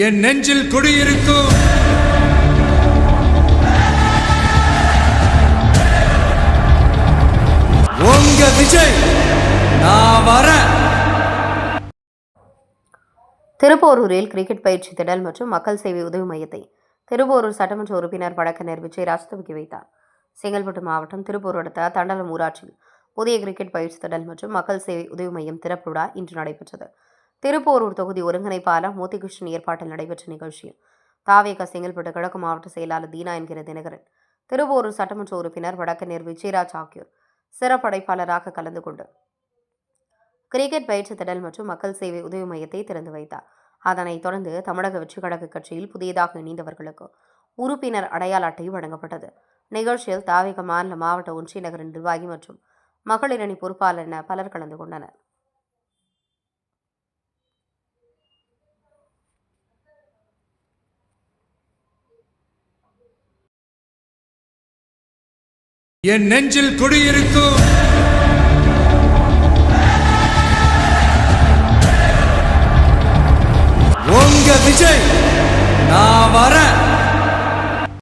என் நெஞ்சில் குடியிருக்கும் உங்க விஜய் நான் வரேன். திருப்போரூரில் கிரிக்கெட் பயிற்சி திடல் மற்றும் மக்கள் சேவை உதவி மையத்தை திருப்போரூர் சட்டமன்ற உறுப்பினர் வழக்கறிஞர் விஜயராஜ் துவக்கி வைத்தார். செங்கல்பட்டு மாவட்டம் திருப்பூர் அடுத்த தண்டலம் ஊராட்சியில் புதிய கிரிக்கெட் பயிற்சி திடல் மற்றும் மக்கள் சேவை உதவி மையம் திறப்பு விழா இன்று நடைபெற்றது. திருப்போரூர் தொகுதி ஒருங்கிணைப்பாளர் மோத்திகிருஷ்ணன் ஏற்பாட்டில் நடைபெற்ற நிகழ்ச்சியில் தாவேக செங்கல்பட்டு கிழக்கு மாவட்ட செயலாளர் தீனா என்கிற தினகரன், திருப்போரூர் சட்டமன்ற உறுப்பினர் வழக்கறிஞர் விஜயராஜ் ஆகியோர் சிறப்படைப்பாளராக கலந்து கொண்டு கிரிக்கெட் பயிற்சி திடல் மற்றும் மக்கள் சேவை உதவி மையத்தை திறந்து வைத்தார். அதனைத் தொடர்ந்து தமிழக வெற்றிக் கழக கட்சியில் புதியதாக இணைந்தவர்களுக்கு உறுப்பினர் அடையாள அட்டை வழங்கப்பட்டது. நிகழ்ச்சியில் தாவேக மாநில மாவட்ட ஒன்றிய நகர நிர்வாகி மற்றும் மகளிர் அணி பொறுப்பாளர் என பலர் கலந்து கொண்டனர். என் நெஞ்சில் குடியிருக்கும் உங்க விஜய் நான் வரேன்.